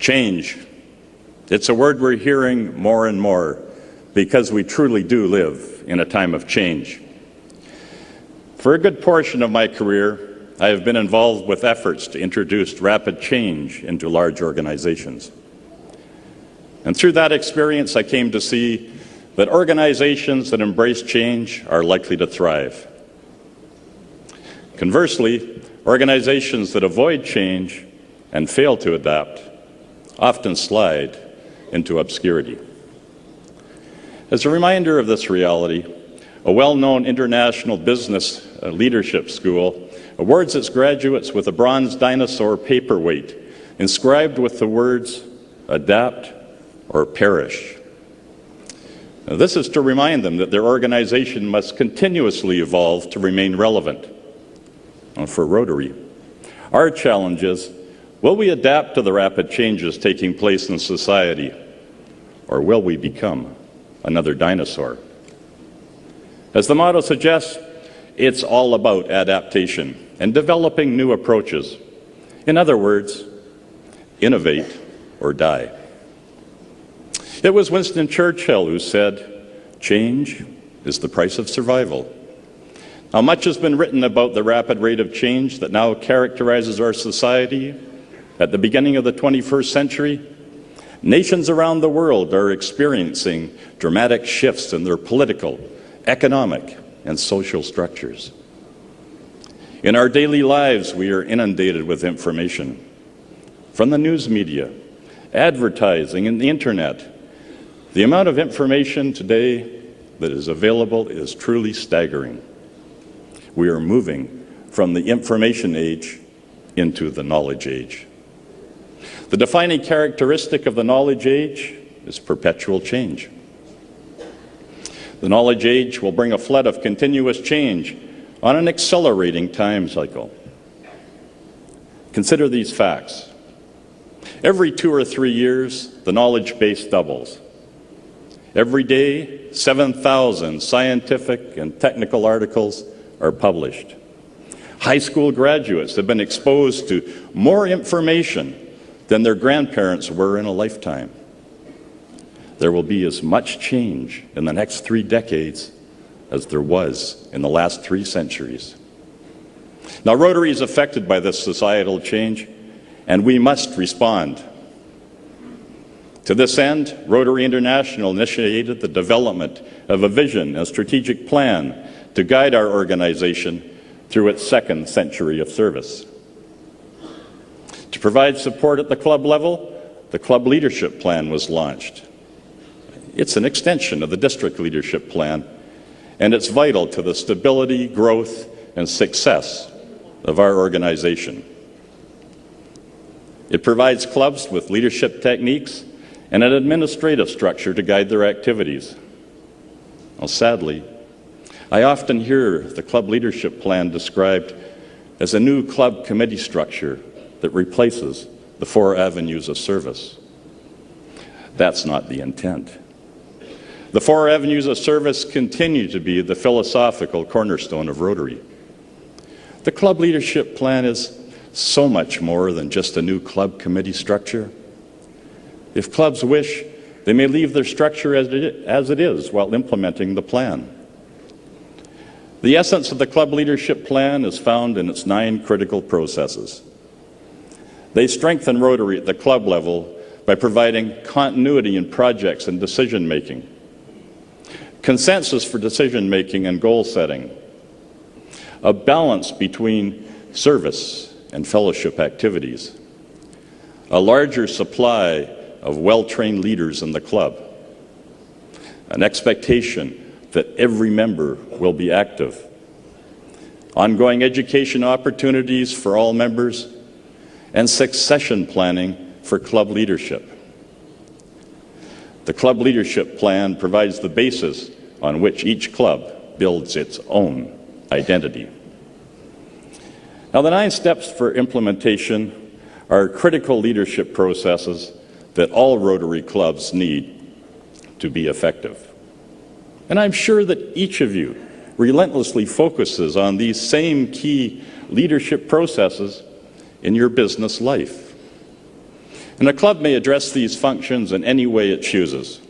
Change. It's a word we're hearing more and more because we truly do live in a time of change. For a good portion of my career, I have been involved with efforts to introduce rapid change into large organizations. And through that experience, I came to see that organizations that embrace change are likely to thrive. Conversely, organizations that avoid change and fail to adapt often slide into obscurity. As a reminder of this reality, a well-known international business leadership school awards its graduates with a bronze dinosaur paperweight inscribed with the words, "Adapt or perish." Now, this is to remind them that their organization must continuously evolve to remain relevant. For Rotary, our challenge is, will we adapt to the rapid changes taking place in society, or will we become another dinosaur? As the motto suggests, it's all about adaptation and developing new approaches. In other words, innovate or die. It was Winston Churchill who said, "Change is the price of survival." Now, much has been written about the rapid rate of change that now characterizes our society. At the beginning of the 21st century, nations around the world are experiencing dramatic shifts in their political, economic, and social structures. In our daily lives, we are inundated with information from the news media, advertising, and the internet. The amount of information today that is available is truly staggering. We are moving from the information age into the knowledge age. The defining characteristic of the knowledge age is perpetual change. The knowledge age will bring a flood of continuous change on an accelerating time cycle. Consider these facts. Every 2 or 3 years, the knowledge base doubles. Every day, 7,000 scientific and technical articles are published. High school graduates have been exposed to more information than their grandparents were in a lifetime. There will be as much change in the next 3 decades as there was in the last 3 centuries. Now, Rotary is affected by this societal change, and we must respond. To this end, Rotary International initiated the development of a vision and strategic plan to guide our organization through its 2nd century of service. To provide support at the club level, the Club Leadership Plan was launched. It's an extension of the District Leadership Plan, and it's vital to the stability, growth, and success of our organization. It provides clubs with leadership techniques and an administrative structure to guide their activities. Well, sadly, I often hear the Club Leadership Plan described as a new club committee structure that replaces the 4 avenues of service. That's not the intent. The 4 avenues of service continue to be the philosophical cornerstone of Rotary. The Club Leadership Plan is so much more than just a new club committee structure. If clubs wish, they may leave their structure as it is while implementing the plan. The essence of the Club Leadership Plan is found in its 9 critical processes. They strengthen Rotary at the club level by providing continuity in projects and decision-making, consensus for decision-making and goal-setting, a balance between service and fellowship activities, a larger supply of well-trained leaders in the club, an expectation that every member will be active, ongoing education opportunities for all members, and succession planning for club leadership. The Club Leadership Plan provides the basis on which each club builds its own identity. Now, the 9 steps for implementation are critical leadership processes that all Rotary clubs need to be effective. And I'm sure that each of you relentlessly focuses on these same key leadership processes in your business life. And a club may address these functions in any way it chooses.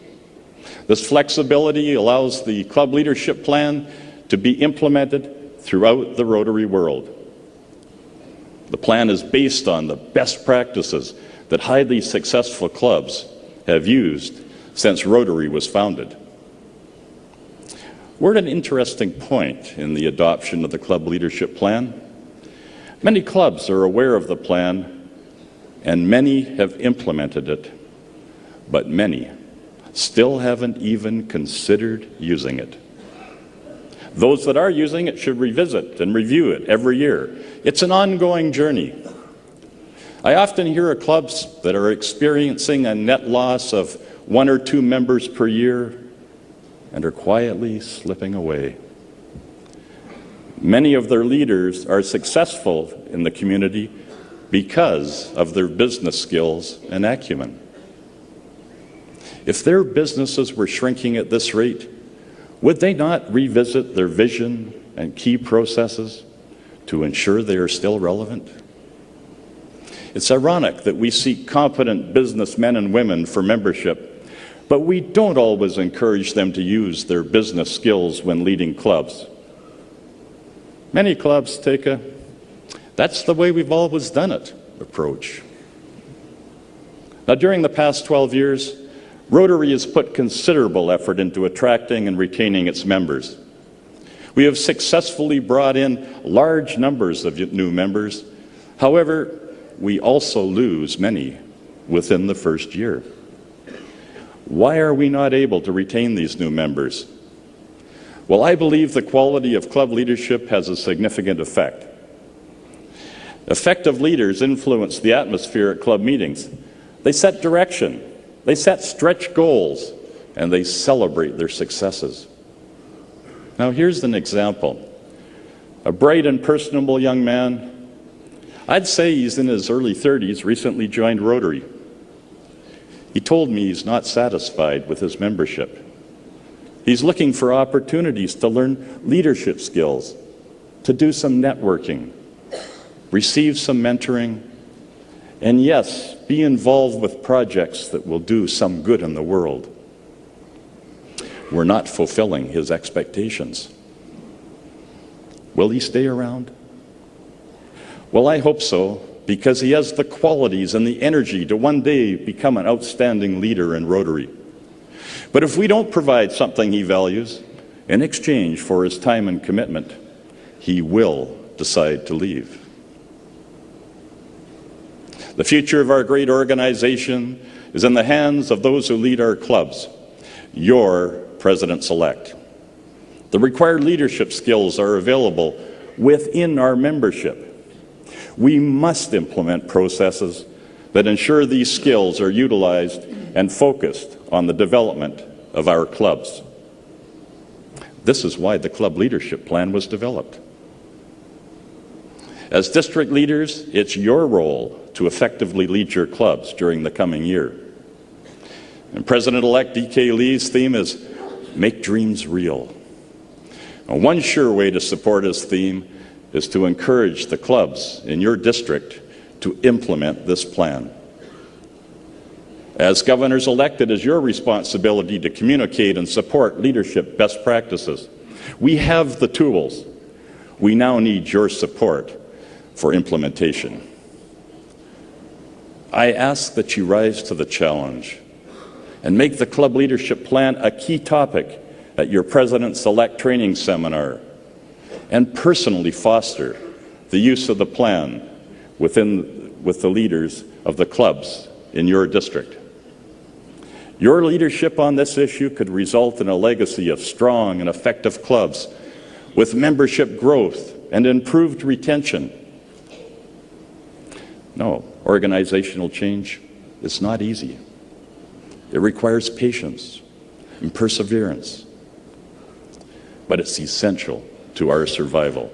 This flexibility allows the club leadership plan to be implemented throughout the Rotary world. The plan is based on the best practices that highly successful clubs have used since Rotary was founded. We're at an interesting point in the adoption of the club leadership plan. Many clubs are aware of the plan, and many have implemented it, but many still haven't even considered using it. Those that are using it should revisit and review it every year. It's an ongoing journey. I often hear of clubs that are experiencing a net loss of 1 or 2 members per year and are quietly slipping away. Many of their leaders are successful in the community because of their business skills and acumen. If their businesses were shrinking at this rate, would they not revisit their vision and key processes to ensure they are still relevant? It's ironic that we seek competent businessmen and women for membership, but we don't always encourage them to use their business skills when leading clubs. Many clubs take a "that's the way we've always done it" approach. Now, during the past 12 years, Rotary has put considerable effort into attracting and retaining its members. We have successfully brought in large numbers of new members. However, we also lose many within the first year. Why are we not able to retain these new members? Well, I believe the quality of club leadership has a significant effect. Effective leaders influence the atmosphere at club meetings. They set direction. They set stretch goals, and they celebrate their successes. Now, here's an example. A bright and personable young man, I'd say he's in his early 30s, recently joined Rotary. He told me he's not satisfied with his membership. He's looking for opportunities to learn leadership skills, to do some networking, receive some mentoring, and yes, be involved with projects that will do some good in the world. We're not fulfilling his expectations. Will he stay around? Well, I hope so, because he has the qualities and the energy to one day become an outstanding leader in Rotary. But if we don't provide something he values in exchange for his time and commitment, he will decide to leave. The future of our great organization is in the hands of those who lead our clubs, your presidents-elect. The required leadership skills are available within our membership. We must implement processes that ensure these skills are utilized and focused on the development of our clubs. This is why the club leadership plan was developed. As district leaders, it's your role to effectively lead your clubs during the coming year. And President-elect D.K. Lee's theme is "Make Dreams Real." Now, one sure way to support his theme is to encourage the clubs in your district to implement this plan. As governors-elect, it is your responsibility to communicate and support leadership best practices. We have the tools. We now need your support for implementation. I ask that you rise to the challenge and make the club leadership plan a key topic at your President-Select training seminar, and personally foster the use of the plan with the leaders of the clubs in your district. Your leadership on this issue could result in a legacy of strong and effective clubs with membership growth and improved retention. No, organizational change is not easy. It requires patience and perseverance, but it's essential to our survival.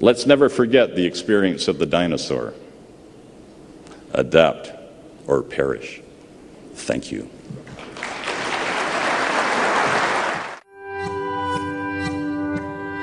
Let's never forget the experience of the dinosaur. Adapt or perish. Thank you.